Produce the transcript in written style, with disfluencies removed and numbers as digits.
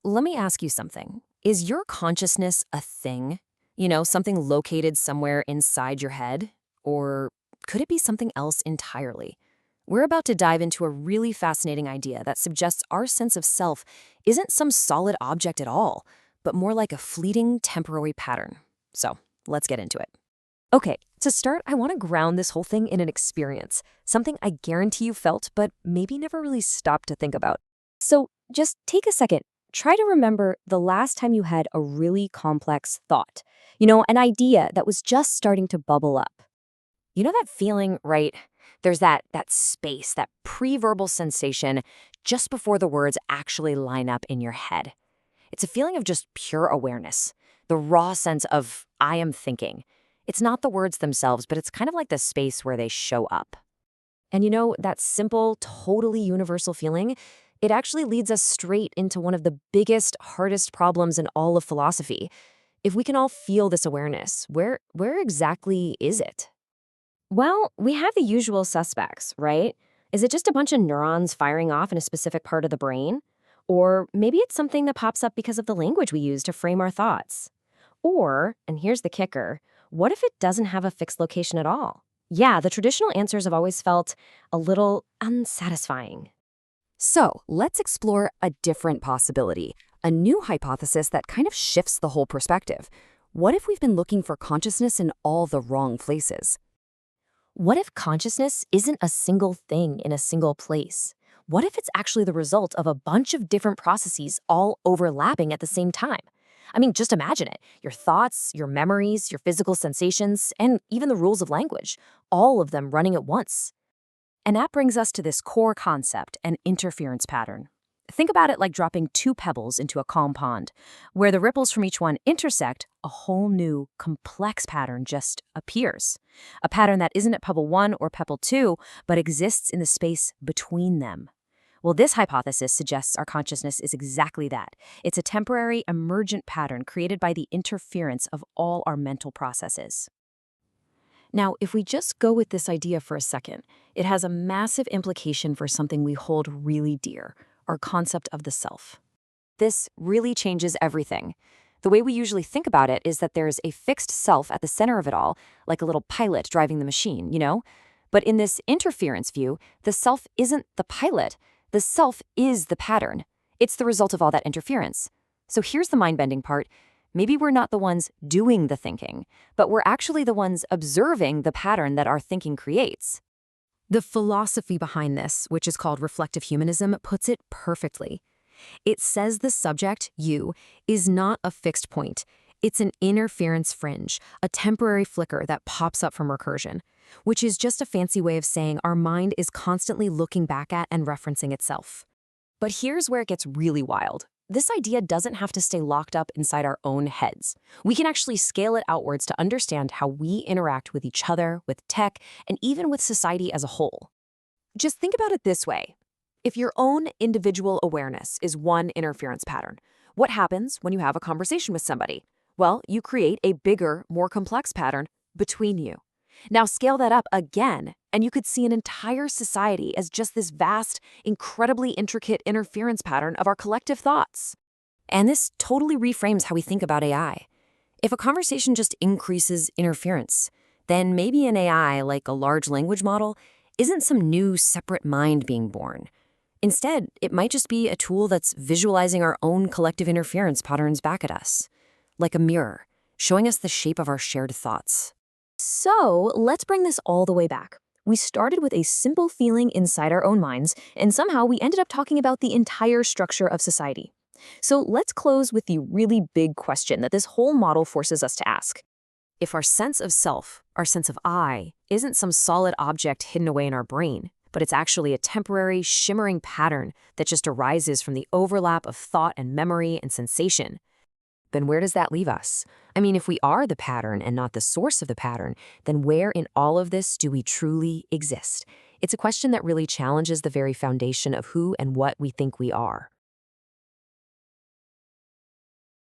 let me ask you something. Is your consciousness a thing? Something located somewhere inside your head? Or could it be something else entirely? We're about to dive into a really fascinating idea that suggests our sense of self isn't some solid object at all, but more like a fleeting temporary pattern. So, let's get into it. Okay, to start, I want to ground this whole thing in an experience, something I guarantee you felt, but maybe never really stopped to think about. So just take a second. Try to remember the last time you had a really complex thought, an idea that was just starting to bubble up. You know that feeling, right? There's that space, that pre-verbal sensation just before the words actually line up in your head. It's a feeling of just pure awareness, the raw sense of I am thinking. It's not the words themselves, but it's kind of like the space where they show up. And that simple, totally universal feeling, it actually leads us straight into one of the biggest, hardest problems in all of philosophy. If we can all feel this awareness, where exactly is it? Well, we have the usual suspects, right? Is it just a bunch of neurons firing off in a specific part of the brain? Or maybe it's something that pops up because of the language we use to frame our thoughts. Or, and here's the kicker, what if it doesn't have a fixed location at all? Yeah, the traditional answers have always felt a little unsatisfying. So, let's explore a different possibility, a new hypothesis that kind of shifts the whole perspective. What if we've been looking for consciousness in all the wrong places? What if consciousness isn't a single thing in a single place? What if it's actually the result of a bunch of different processes all overlapping at the same time? I mean, just imagine it. Your thoughts, your memories, your physical sensations, and even the rules of language, all of them running at once. And that brings us to this core concept, an interference pattern. Think about it like dropping two pebbles into a calm pond. Where the ripples from each one intersect, a whole new, complex pattern just appears. A pattern that isn't at pebble 1 or pebble 2, but exists in the space between them. Well, this hypothesis suggests our consciousness is exactly that. It's a temporary, emergent pattern created by the interference of all our mental processes. Now, if we just go with this idea for a second, it has a massive implication for something we hold really dear, our concept of the self. This really changes everything. The way we usually think about it is that there's a fixed self at the center of it all, like a little pilot driving the machine. But in this interference view, the self isn't the pilot. The self is the pattern. It's the result of all that interference. So here's the mind-bending part. Maybe we're not the ones doing the thinking, but we're actually the ones observing the pattern that our thinking creates. The philosophy behind this, which is called reflective humanism, puts it perfectly. It says the subject, you, is not a fixed point. It's an interference fringe, a temporary flicker that pops up from recursion, which is just a fancy way of saying our mind is constantly looking back at and referencing itself. But here's where it gets really wild. This idea doesn't have to stay locked up inside our own heads. We can actually scale it outwards to understand how we interact with each other, with tech, and even with society as a whole. Just think about it this way. If your own individual awareness is one interference pattern, what happens when you have a conversation with somebody? Well, you create a bigger, more complex pattern between you. Now scale that up again, and you could see an entire society as just this vast, incredibly intricate interference pattern of our collective thoughts. And this totally reframes how we think about AI. If a conversation just increases interference, then maybe an AI, like a large language model, isn't some new separate mind being born. Instead, it might just be a tool that's visualizing our own collective interference patterns back at us, like a mirror, showing us the shape of our shared thoughts. So let's bring this all the way back. We started with a simple feeling inside our own minds, and somehow we ended up talking about the entire structure of society. So let's close with the really big question that this whole model forces us to ask. If our sense of self, our sense of I, isn't some solid object hidden away in our brain, but it's actually a temporary, shimmering pattern that just arises from the overlap of thought and memory and sensation, then where does that leave us? I mean, if we are the pattern and not the source of the pattern, then where in all of this do we truly exist? It's a question that really challenges the very foundation of who and what we think we are.